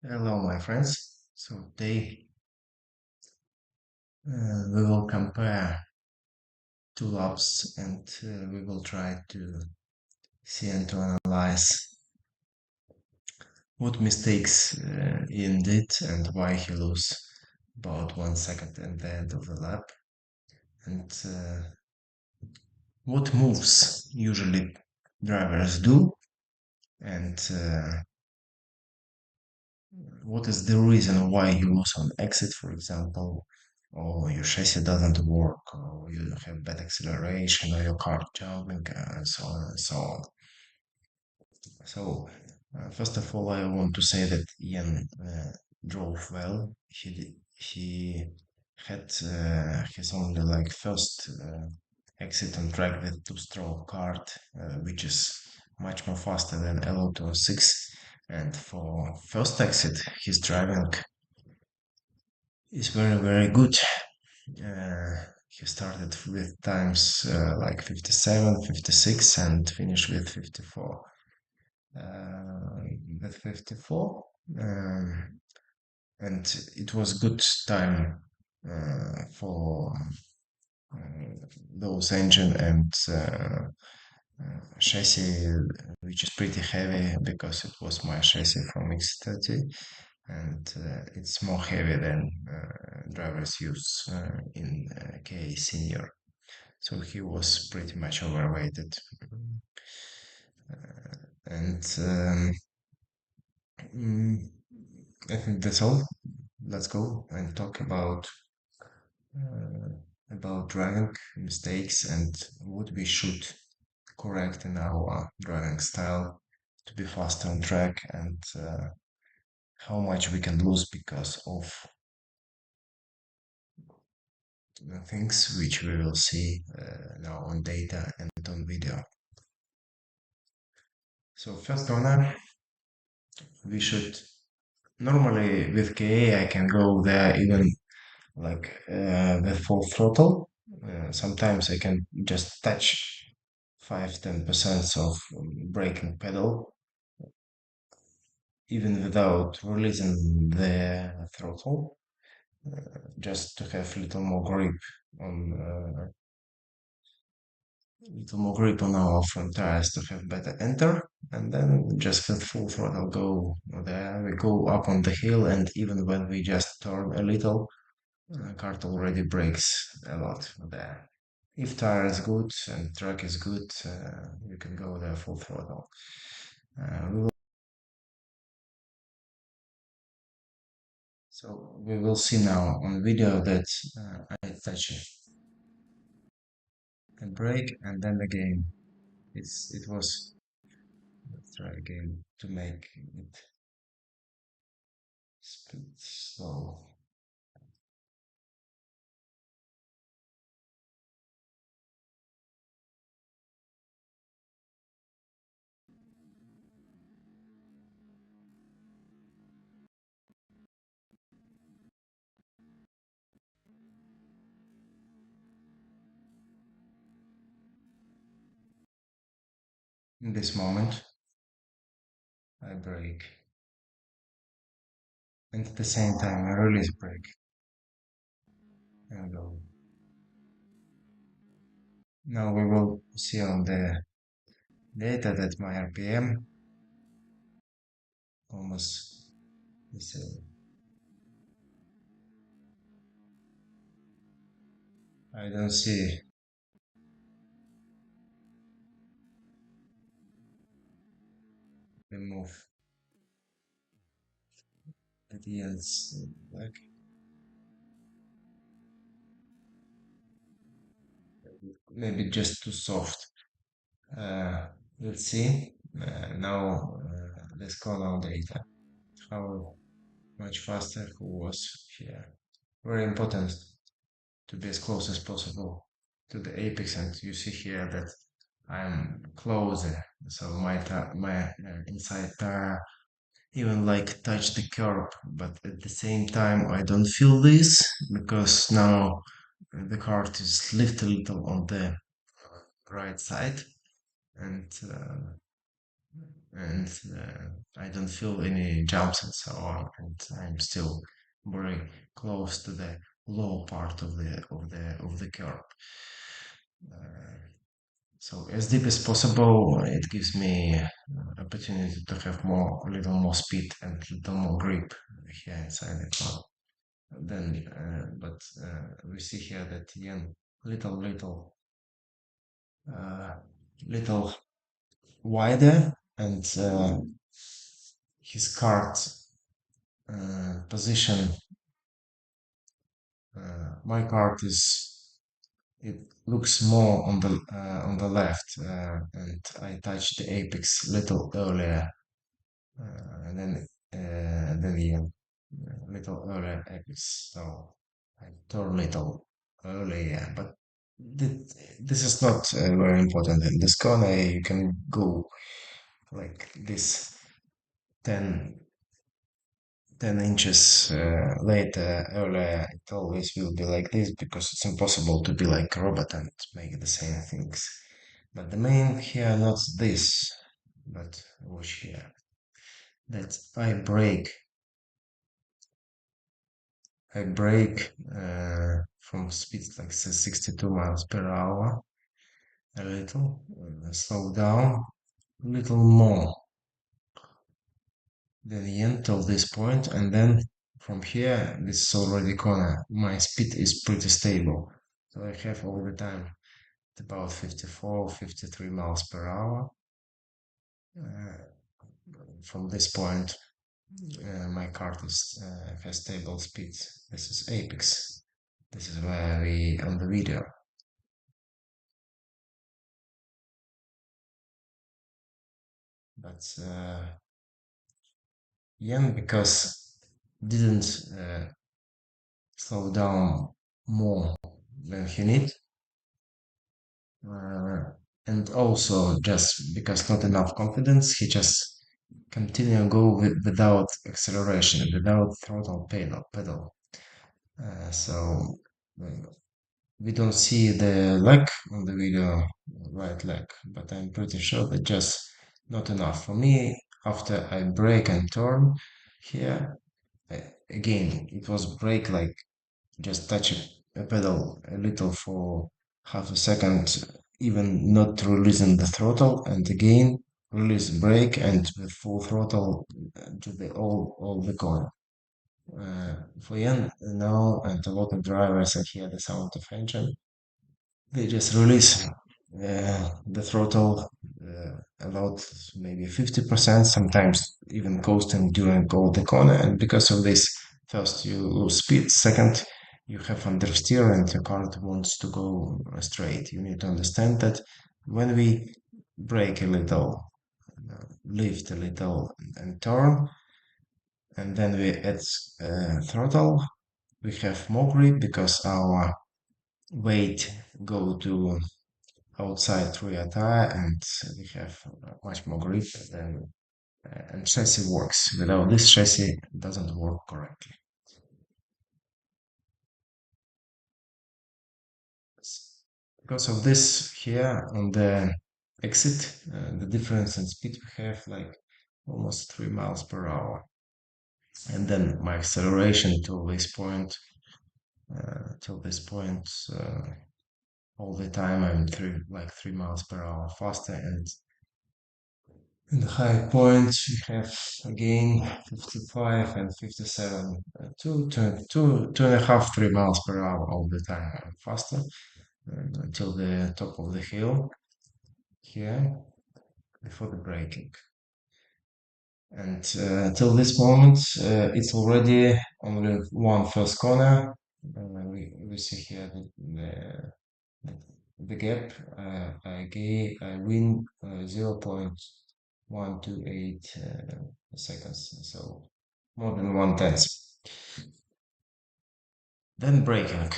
Hello, my friends. So today we will compare two laps and we will try to see and to analyze what mistakes Ian did and why he lost about 1 second at the end of the lap and what moves usually drivers do and what is the reason why you lose on exit, for example, or your chassis doesn't work, or you have bad acceleration, or your car jumping, and so on and so on. So, first of all, I want to say that Ian drove well. He had his only like first exit on track with two-stroke kart, which is much more faster than LO206. And for first exit, his driving is very, very good. He started with times like 57, 56, and finished with 54. With 54, um, and it was good time for those engine and chassis, which is pretty heavy because it was my chassis from X30, and it's more heavy than drivers use in K Senior. So he was pretty much overweighted. And mm, I think that's all. Let's go and talk uh, about driving mistakes and what we should correct in our driving style to be faster on track and how much we can lose because of the things which we will see now on data and on video. So first corner, we should normally with KA I can go there even like with full throttle. Sometimes I can just touch 5-10% of braking pedal even without releasing the throttle, just to have little more grip on our front tires to have better enter, and then just with full throttle go there. We go up on the hill, and even when we just turn a little, kart already brakes a lot there. If tire is good and track is good, you can go there full throttle. We will, so we will see now on video that I touch a brake and then again. It was, let's try again to make it speed slow. In this moment, I brake, and at the same time, I release brake and go. Now we will see on the data that my RPM almost the same. I don't see the move at the ends, like maybe just too soft. Uh, let's see. Now let's call our data. How much faster who was here? Very important to be as close as possible to the apex, and you see here that I'm closer, so my inside tire even like touch the curb, but at the same time I don't feel this because now the cart is lift a little on the right side, and and I don't feel any jumps and so on, and I'm still very close to the low part of the curve. Uh, so as deep as possible, it gives me opportunity to have a little more speed and little more grip here inside the car. Then, we see here that yen little uh, little wider, and his card position. My card is it looks more on the left, and I touched the apex little earlier than Ian, little earlier apex. So I turn little earlier, but this is not very important. In this corner, you can go like this 10 10 inches later, earlier, it always will be like this because it's impossible to be like a robot and make the same things. But the main here, not this, but watch here. That I brake from speeds like 62 miles per hour, a little, slow down, a little more than the end of this point, and then from here, this is already corner. My speed is pretty stable, so I have all the time about 54, 53 miles per hour. Uh, from this point, my car has stable speed. This is apex. This is where we on the video. But Yen, because didn't slow down more than he need, uh, and also just because not enough confidence, he just continue without acceleration, without throttle pedal. So uh, we don't see the leg on the video, right leg, but I'm pretty sure that just not enough for me. After I brake and turn here, uh, again it was brake like just touch a pedal a little for half a second, even not releasing the throttle, and again release brake and with full throttle to the all the corner. For Jan now and a lot of drivers, I hear the sound of engine. They just release the throttle about maybe 50%, sometimes even coasting during all the corner. And because of this, first you lose speed, second you have understeer and your car wants to go straight. You need to understand that when we brake a little, lift a little and turn, and then we add throttle, we have more grip because our weight go to outside rear tire and we have much more grip than and chassis works. Without this chassis, it doesn't work correctly. Because of this here on the exit, the difference in speed we have like almost 3 miles per hour. And then my acceleration till this point, all the time I'm 3 miles per hour faster, and in the high points, we have again 55 and 57, two and a half, 3 miles per hour all the time. I'm faster until the top of the hill here before the braking. And till this moment, it's already only one first corner. We see here the gap. I win 0.128 seconds, so more than 1/10. Then braking,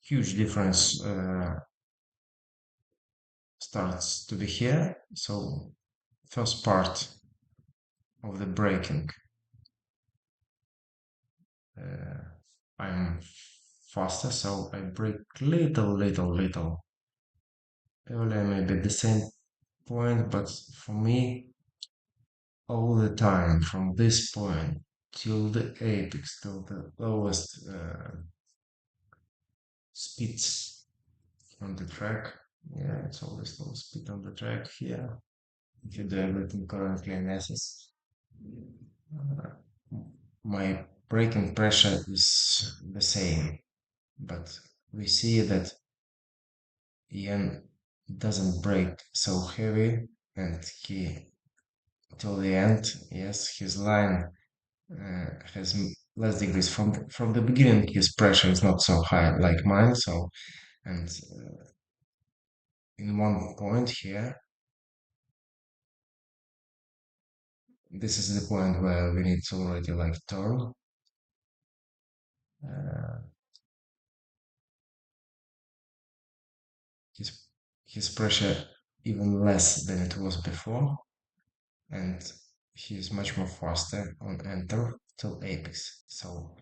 huge difference starts to be here. So first part of the braking, uh, I'm faster, so I brake little. Earlier maybe the same point, but for me, all the time from this point till the apex, till the lowest speeds on the track. Yeah, it's always low speed on the track here. If you do everything currently in SS, uh, my braking pressure is the same, but we see that Ian doesn't brake so heavy, and he till the end, yes, his line has less degrees from the beginning. His pressure is not so high like mine. So, and in one point here, this is the point where we need to already like turn. Uh, his his pressure even less than it was before, and he's much more faster on enter till apex. So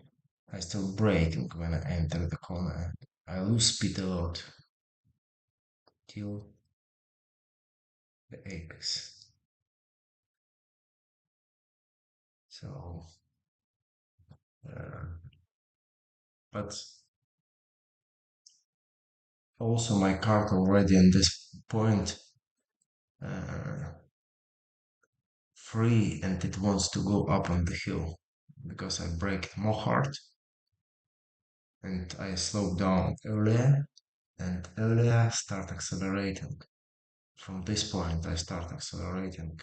I still braking when I enter the corner. I lose speed a lot till the apex. So, uh, but also my cart already in this point uh, free, and it wants to go up on the hill because I braked more hard and I slowed down earlier, and earlier start accelerating. From this point I start accelerating.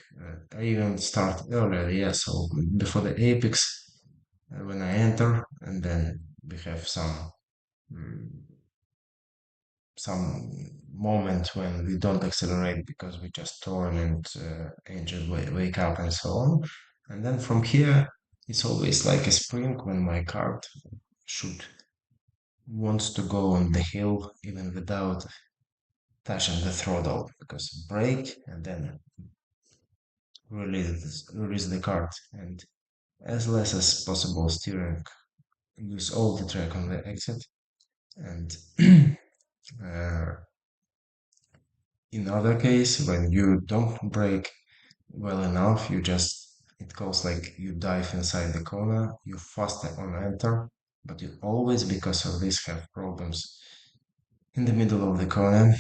I even start earlier, yeah, so before the apex when I enter, and then we have mm, some moment when we don't accelerate because we just turn and engine wake up and so on. And then from here, it's always like a sprint when my cart should wants to go on the hill even without touching the throttle, because brake and then release the cart, and as less as possible steering, use all the track on the exit. And uh, in other case, when you don't brake well enough, you just, it goes like you dive inside the corner, you faster on enter, but you always, because of this, have problems in the middle of the corner,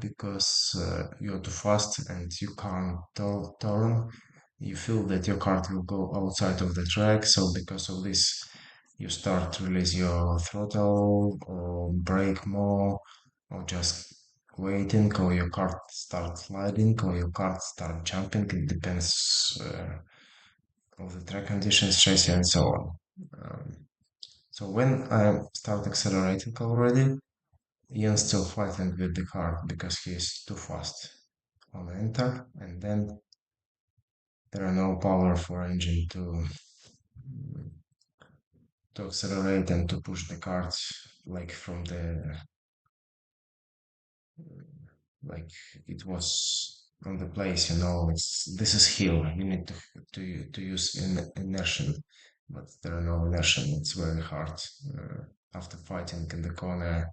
because you're too fast and you can't turn. You feel that your car will go outside of the track, so because of this, you start to release your throttle or brake more, or just waiting, or your car start sliding, or your car start jumping. It depends of the track conditions, chassis, and so on. Um, so when I start accelerating already, Ian's still fighting with the car because he is too fast on enter, and then there are no power for engine to accelerate and to push the cart like from the like it was on the place, it's this is hill, you need to use inertia, but there are no inertia. It's very hard after fighting in the corner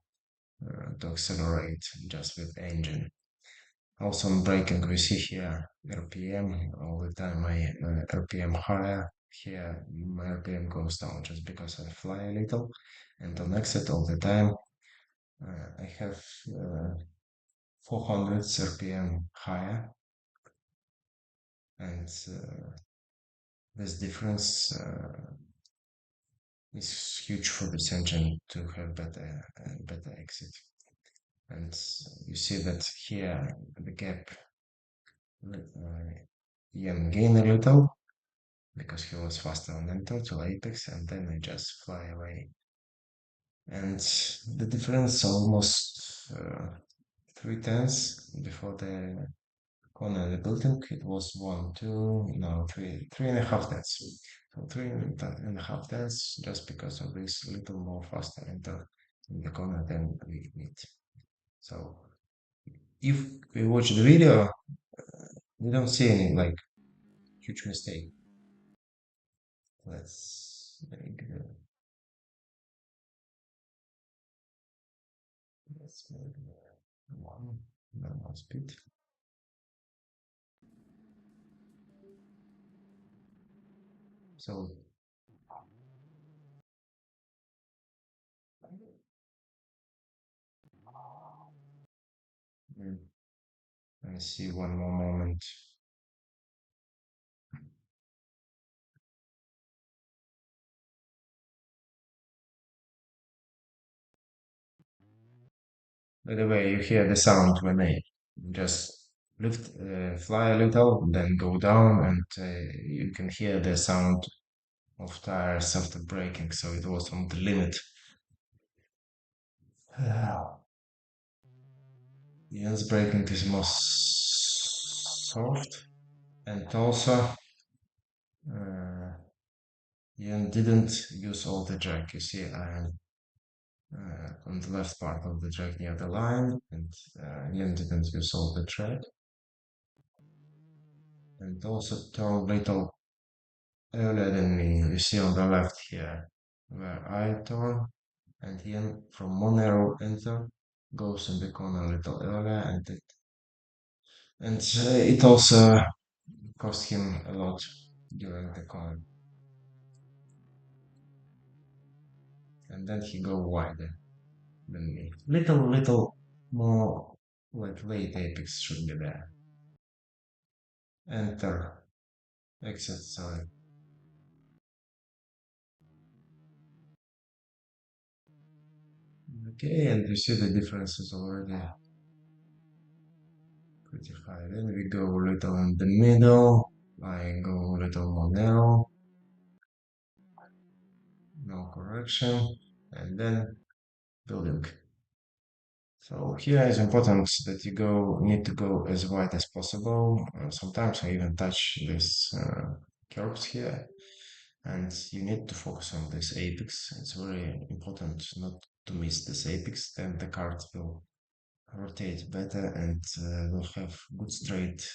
to accelerate just with engine. Also on braking, we see here RPM all the time. My RPM higher. Here my RPM goes down just because I fly a little. And on exit all the time, I have 400 RPM higher. And this difference is huge for this engine to have better exit. And you see that here the gap gain a little because he was faster on enter to apex, and then I just fly away. And the difference almost 3 tenths before the corner of the building. It was one, two, no, 3.5 tenths. So 3.5 tenths just because of this little more faster enter in the corner than we need. So if we watch the video, we don't see any like huge mistake. Let's make let's make one. normal speed. So mm, I see one more moment. By the way, you hear the sound when I just fly a little, then go down, and you can hear the sound of tires after braking. So it was on the limit. Ian's braking is more soft, and also uh, Ian didn't use all the drag. You see, I'm on the left part of the drag near the line, and Ian didn't use all the drag, and also turned little earlier than me. You see on the left here, where I turn, and Ian from Monero enter goes in the corner a little earlier, and it also cost him a lot during the corner. And then he go wider than me. Little more like late apex should be there. Enter, exit, sorry. Okay, and you see the differences already pretty high. Then we go a little in the middle. I go a little more narrow, no correction, and then building. So here is important that you need to go as wide as possible. Sometimes I even touch this curves here, and you need to focus on this apex. It's very important not to miss this apex. Then the card will rotate better and will have good straight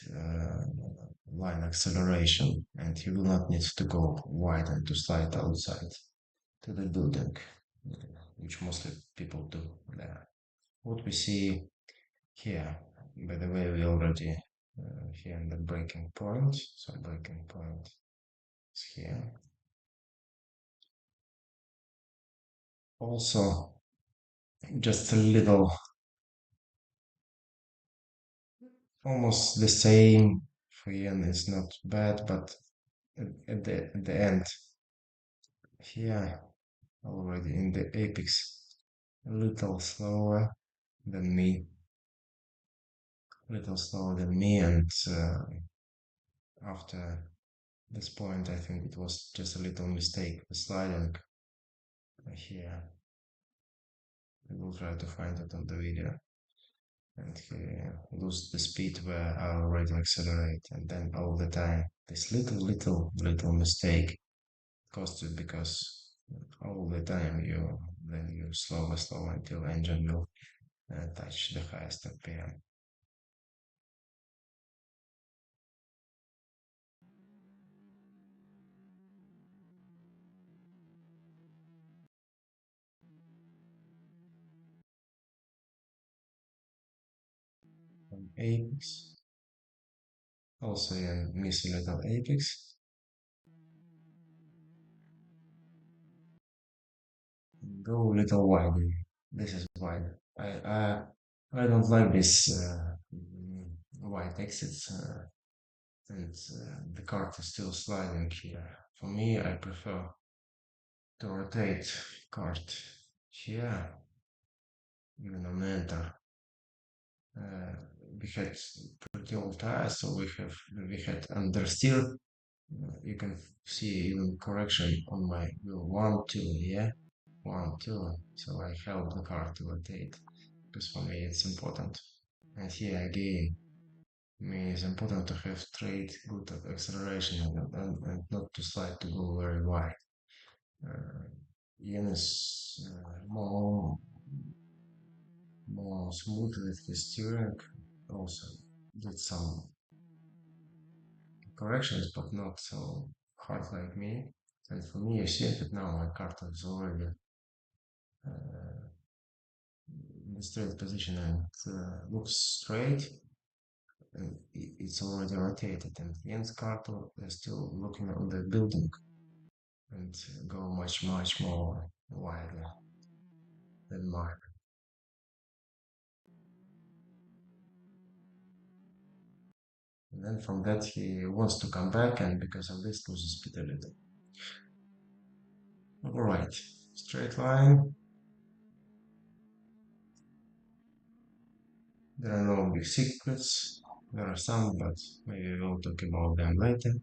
line acceleration, and you will not need to go wide and to slide outside to the building, which mostly people do there. What we see here, by the way, we already here in the breaking point, so breaking point is here. Also, just a little, almost the same for yen is not bad, but at the end, here already in the apex, a little slower than me, and after this point, I think it was just a little mistake, the sliding here. I will try to find it on the video. And he lose the speed where I already accelerate, and then all the time this little mistake costs you because all the time you slow until engine will touch the highest RPM. Apex, also in miss a little apex, go a little wider. This is wide. I don't like this wide exits, and the cart is still sliding here. For me, I prefer to rotate cart here, even on enter. Uh, we had pretty old tires, so we had understeer. You can see even correction on my wheel 1, 2, yeah, 1, 2. So I help the car to rotate because for me it's important. And here again, me it's important to have straight, good acceleration and not to slide to go very wide. Ian is more smooth with the steering. Also did some corrections, but not so hard like me. And for me, I see that now my car is already uh, straight position and looks straight, and it's already rotated, and Jens Carter is still looking on the building and go much more wider than mine. And then from that he wants to come back, and because of this loses speed a little. All right, straight line. There are no big secrets. There are some, but maybe we'll talk about them later.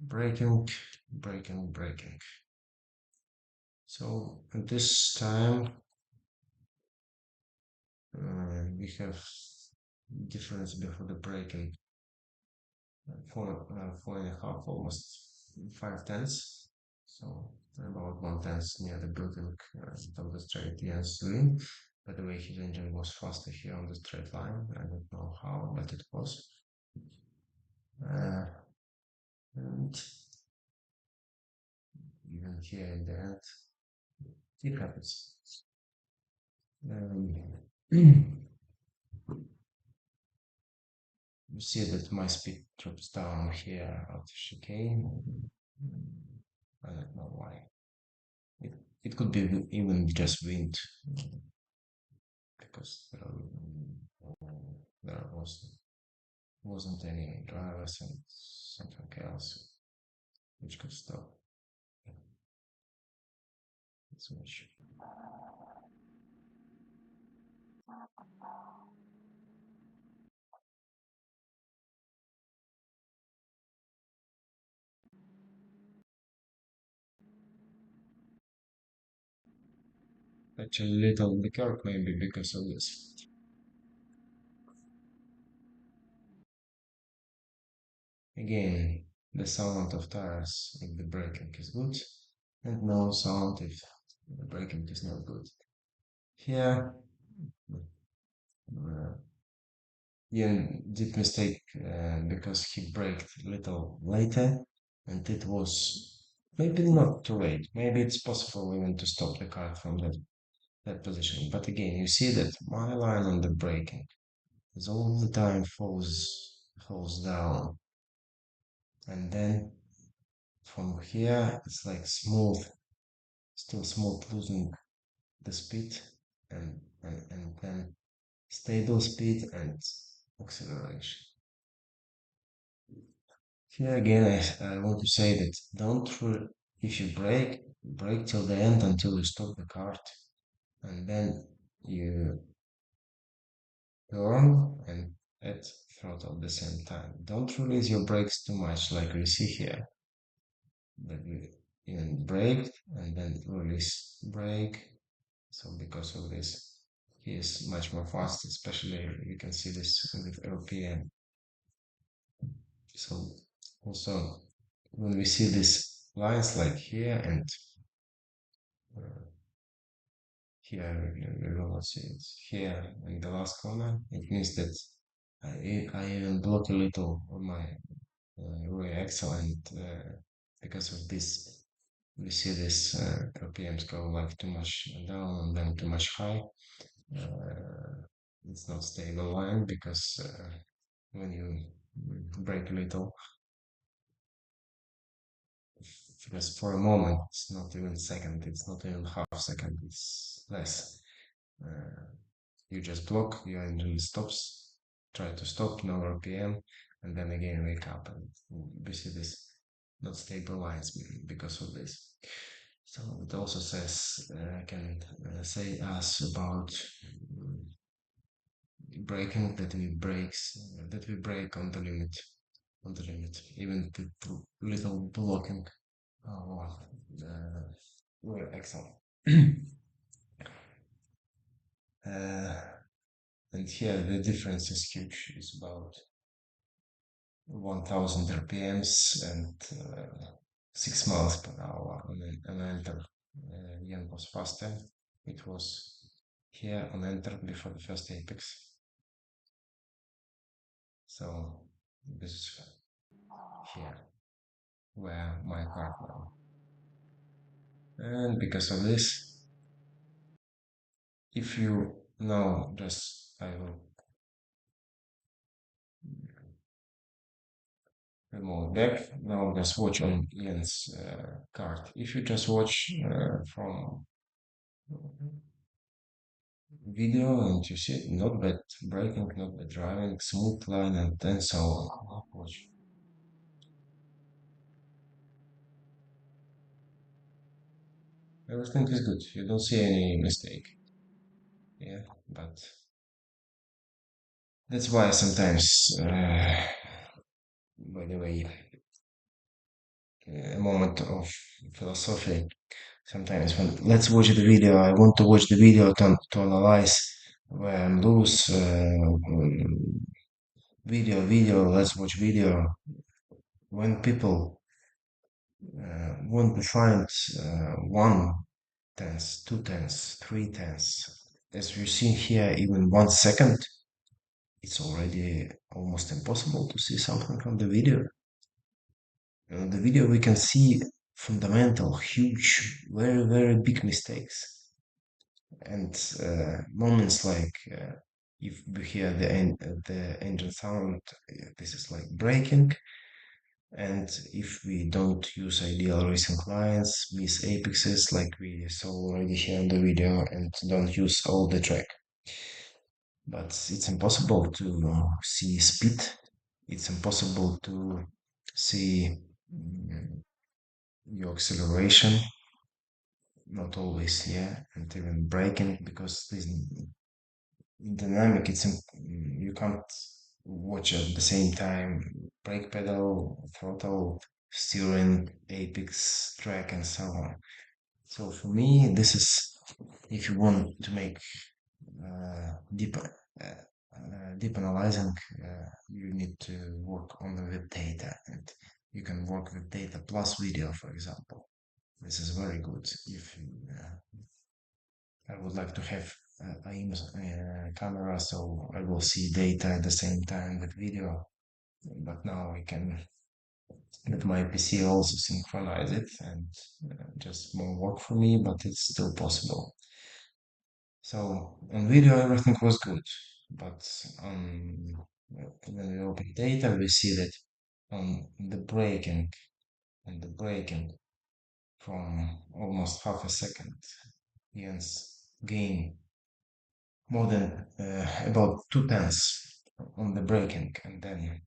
Braking, braking. So at this time, we have difference before the braking, 4.5, almost 5 tenths. So about 1 tenth near the building of the straight yes lane. By the way, his engine was faster here on the straight line. I don't know how, but it was. Uh, and even here in the end, it happens. Um, you see that my speed drops down here after chicane. I don't know why. It, it could be even just wind, because there wasn't any drivers and something else which could stop the switch. Actually, little the curve maybe because of this. Again, the sound of tires if the braking is good, and no sound if the braking is not good. Here, uh, Ian did mistake because he braked a little later, and it was maybe not too late. Maybe it's possible even to stop the car from that position. But again, you see that my line on the braking is all the time falls down, and then from here it's like smooth, still smooth, losing the speed, and then stable speed and acceleration. Here again, I want to say that if you brake till the end until you stop the cart, and then you turn and add throttle at the same time. Don't release your brakes too much, like we see here. That we even brake and then release brake. So because of this, he is much more fast, especially you can see this with RPM. So also when we see these lines like here and uh, here, we will not see it here in the last corner, it means that I even block a little on my rear axle, and because of this we see this RPMs go like too much down and then too much high. Uh, it's not stable line because when you brake a little, because for a moment it's not even second, it's not even half second, it's less. Uh, you just block, your engine stops, try to stop, no RPM, and then again wake up, and we see this not stable lines because of this. So it also says, can say us about braking, that we brake on the limit, even with little blocking. Oh, uh, we're excellent. uh, and here the difference is huge. It's about 1000 RPMs and 6 miles per hour on enter. Yen was faster. It was here on enter before the first apex. So this is here where my car now. And because of this, If you know, just I will remove back. Now just watch on Ian's card. If you just watch from video and you see not bad braking, not bad driving, smooth line, and then so on. Watch. Everything is good. You don't see any mistake. Yeah, but that's why sometimes, by the way, a moment of philosophy. Sometimes when let's watch the video, I want to watch the video to analyze where I'm loose. Video, let's watch video. When people want to find one tenths, two tenths, three tenths, as you see here, even 1 second, it's already almost impossible to see something from the video. The video we can see fundamental, huge, very, very big mistakes. And moments like if you hear the engine sound, this is like braking. And if we don't use ideal racing lines, miss apexes like we saw already here in the video, and don't use all the track. But it's impossible to see speed. It's impossible to see your acceleration, not always, yeah, and even braking because this dynamic, you can't watch at the same time brake pedal, throttle, steering, apex, track, and so on. So for me, this is if you want to make deep analyzing, you need to work on the web data, and you can work with data plus video, for example. This is very good if I would like to have a camera, so I will see data at the same time with video. But now I can with my PC also synchronize it, and just more work for me, but it's still possible. So on video everything was good, but on when we open data, we see that on the braking from almost half a second, Jens gain more than about 2 tenths on the braking, and then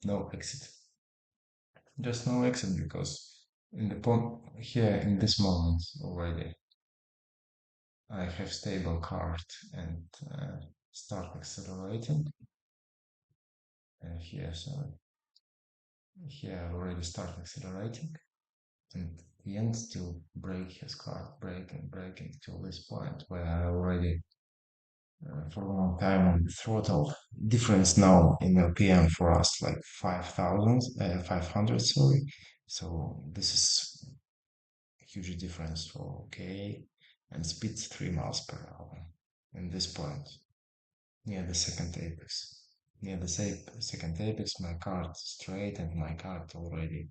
no exit. Just no exit because in the point here in this moment already I have stable card and start accelerating. And here, so here I already start accelerating, and the end still brake his car, braking till this point where I already for a long time on the throttle. Difference now in LPM for us like 500, sorry. So this is a huge difference for K and speed's 3 miles per hour. In this point, near the second apex. Near the second apex, my card straight and my card already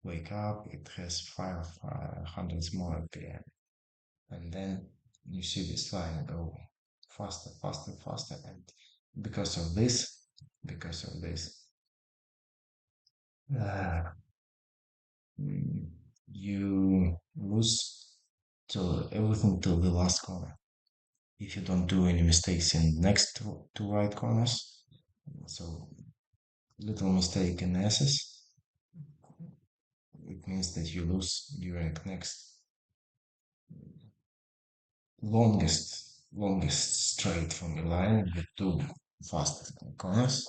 wake up. It has 500 more RPM. And then you see this line go faster, faster, faster. And because of this, because of this, uh, mm, you lose till everything till the last corner. If you don't do any mistakes in next two right corners, so little mistake in S's, it means that you lose during next longest straight from the line with two fast corners.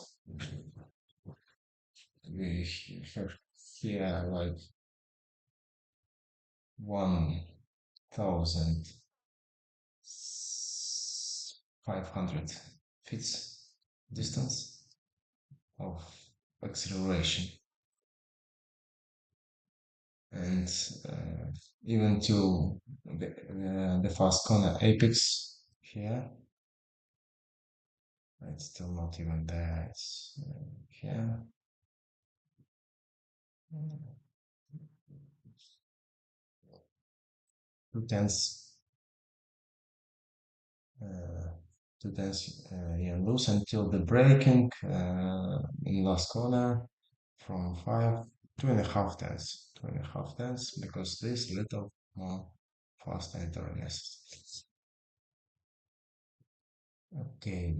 We have here like 1,500 feet distance of acceleration, and even to the fast corner apex here, it's still not even there. It's here. Two tenths uh, to dance yeah, loose until the braking in last corner from 5, 2.5 tenths, 2.5 tenths, because this little more fast and turn yes. Okay,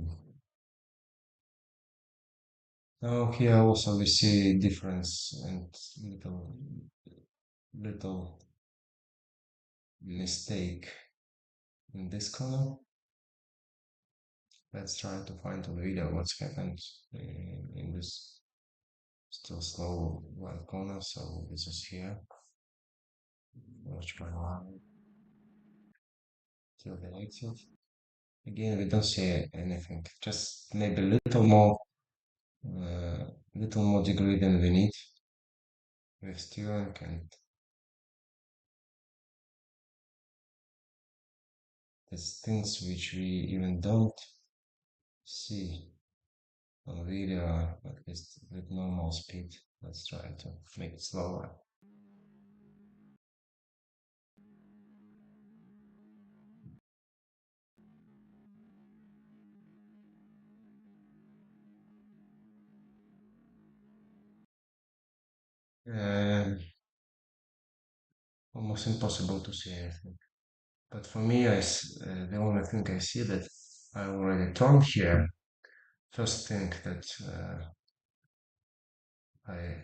now here also we see difference and little mistake in this corner. Let's try to find on the video what's happened in this still slow one corner. So this is here. Watch my line till the exit. Again, we don't see anything. Just maybe little more degree than we need with steering, and there's things which we even don't see on video, at least with normal speed. Let's try to make it slower. Um, Almost impossible to see anything. But for me, the only thing I see that I already turned here. First thing that I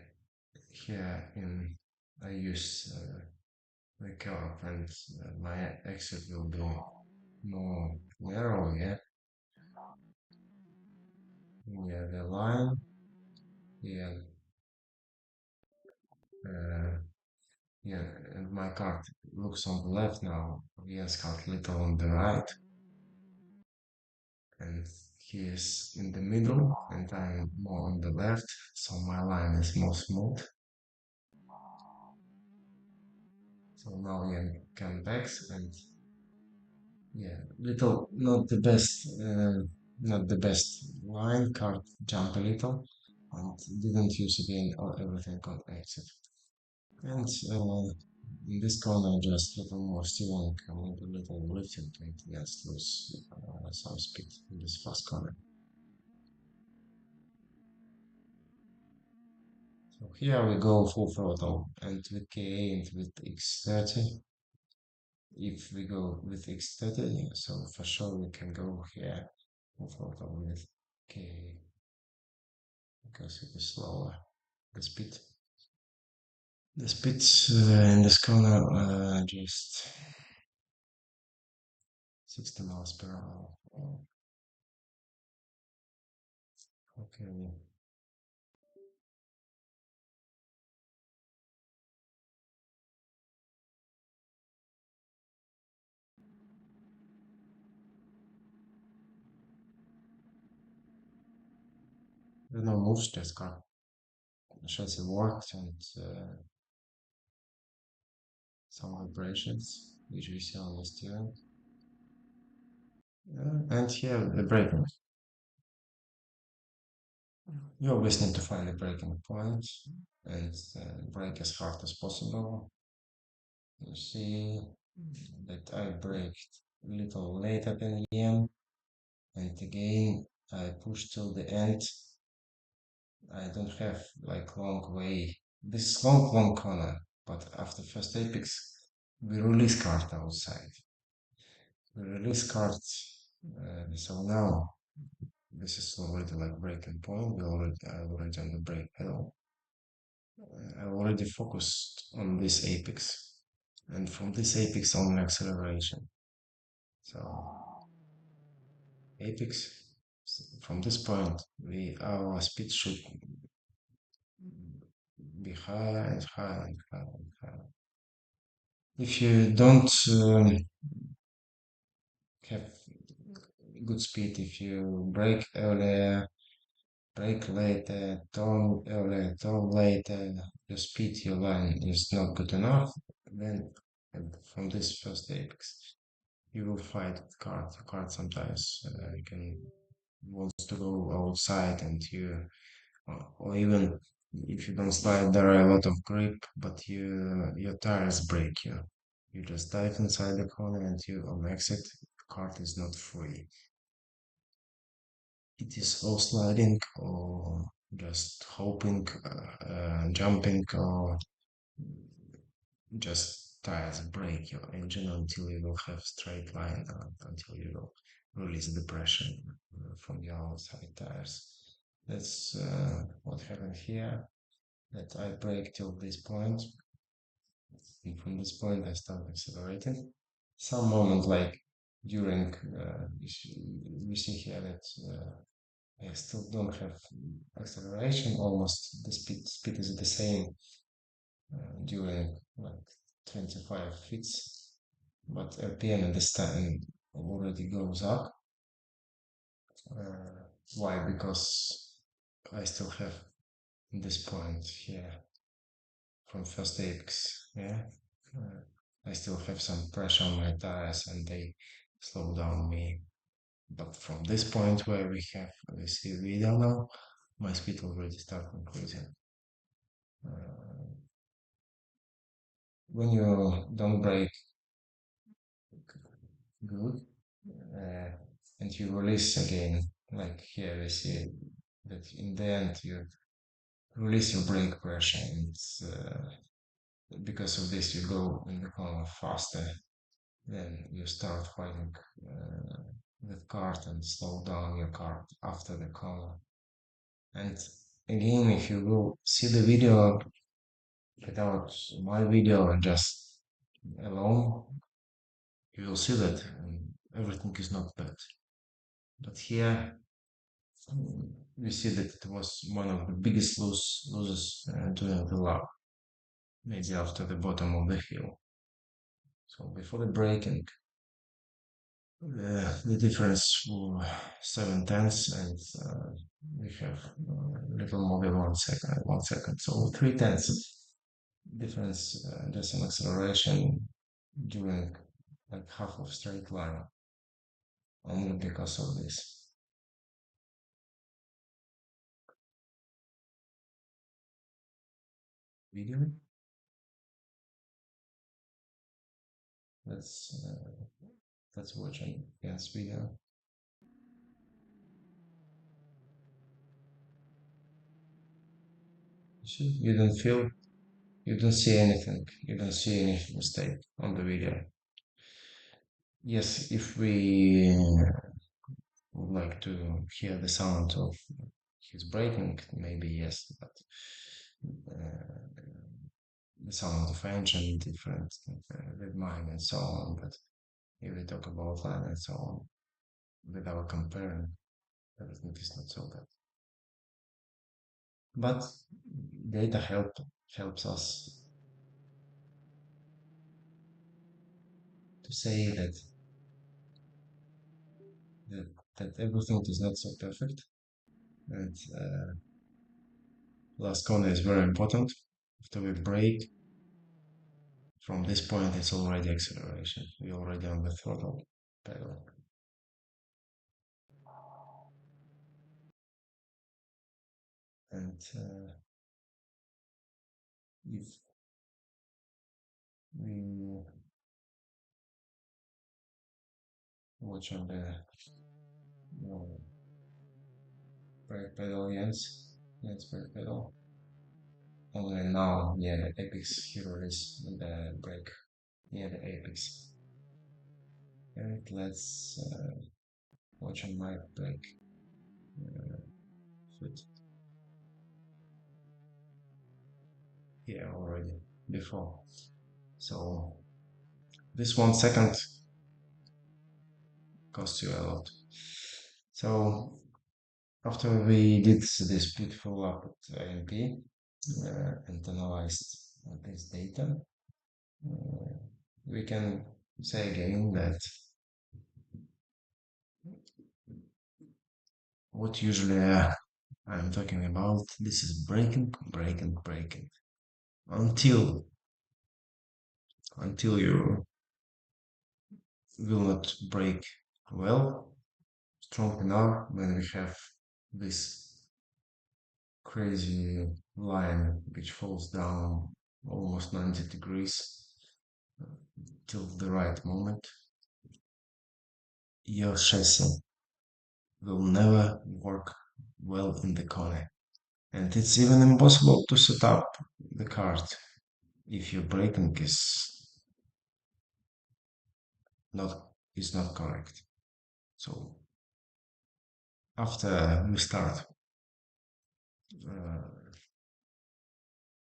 here in I use the curve, and my exit will be more narrow. Yeah, yeah, the line. Yeah, uh, yeah, and my card looks on the left now. Yes, card little on the right, and he is in the middle, and I'm more on the left, so my line is more smooth. So now we can come back, and yeah, little not the best line. Card jump a little, and didn't use again everything on exit. And in this corner, just a little more steering, maybe a little lifting to it, yes, lose some speed in this fast corner. So here we go full throttle, and with KA and with X30. If we go with X30, so for sure we can go here full throttle with KA because it is slower. The speed, the speeds in this corner just 60 miles per hour. Okay. There's no moves, just car. Chassis worked, and some vibrations, which we see on the steering. And here the braking. You always need to find the braking point and brake as hard as possible. You see that I braked a little later than EM, and again I pushed till the end. I don't have like long way. This is long corner, but after first apex, we release cart outside. We release cards. So now this is already like breaking point. I already on the brake pedal. I already focused on this apex, and from this apex on acceleration. So apex, from this point, our speed should be higher and higher and higher and higher. If you don't have good speed, if you brake earlier, brake later, turn earlier, turn later, your speed, your line is not good enough, then from this first apex, you will fight with card. The card sometimes you can wants to go outside, and or even if you don't slide, there are a lot of grip, but your tires break you. You just dive inside the corner, and you on exit. cart is not free. It is all sliding or just hoping, jumping, or just tires break your engine until you will have straight line, until you will release the pressure from your outside tires. That's what happened here. That I brake till this point, and from this point I start accelerating. Some moment like during you see here that I still don't have acceleration. Almost the speed is the same during like 25 feet, but RPM at this time already goes up. Why? Because I still have this point here from first apex. Yeah, uh, I still have some pressure on my tires, and they slow down me. But from this point where we see video now, my speed already start increasing. Uh, when you don't brake good, uh, and you release again, like here we see that in the end you release your brake pressure, and because of this you go in the corner faster. Then you start fighting uh, the cart and slow down your cart after the corner. And again, if you will see the video without my video and just alone, you will see that everything is not bad. But here we see that it was one of the biggest losses during the lap, maybe after the bottom of the hill. So before the braking, the difference for 7 tenths, and we have little more than 1 second. 1 second, so 3 tenths difference just in acceleration during like half of straight line, only because of this video. Let's let's watch an against video. You don't feel, you don't see anything, you don't see any mistake on the video. Yes, if we would like to hear the sound of his braking, maybe yes, but uh, the sound of engine different with mine and so on. But if we talk about that and so on, without comparing, everything is not so bad. But data helps us to say that that everything is not so perfect, and last corner is very important. After we brake, from this point, it's already acceleration. We're already on the throttle pedal. And if we watch on the uh, brake pedal, yes, brake pedal. Only now, yeah, the apex here is the brake near the apex. And let's watch on my brake uh, foot here already before. So this 1 second costs you a lot. So after we did this beautiful lap at AMP and analyzed this data, uh, we can say again that what usually I'm talking about, this is breaking, breaking, breaking until you will not break well, strong enough when we have this crazy line which falls down almost 90 degrees till the right moment. your chassis will never work well in the corner. And it's even impossible to set up the cart if your braking not is not correct. So after we start uh,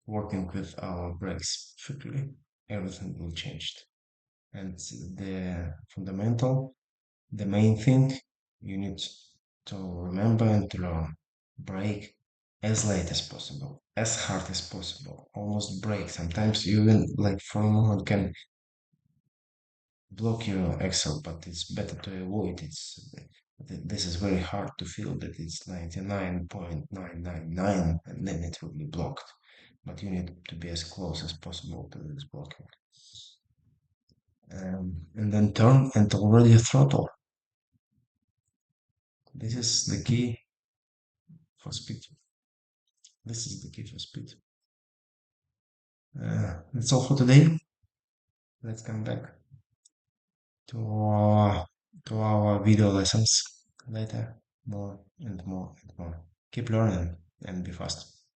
working with our brakes perfectly, everything will change. And the main thing you need to remember and to learn, brake as late as possible, as hard as possible, almost brake. Sometimes you even like for a moment can block your axle, but it's better to avoid it. This is very hard to feel that it's 99.999 and then it will be blocked. But you need to be as close as possible to this blocking. And then turn and already throttle. This is the key for speed. This is the key for speed. That's all for today. Let's come back to our video lessons later. More and more and more. Keep learning and be fast.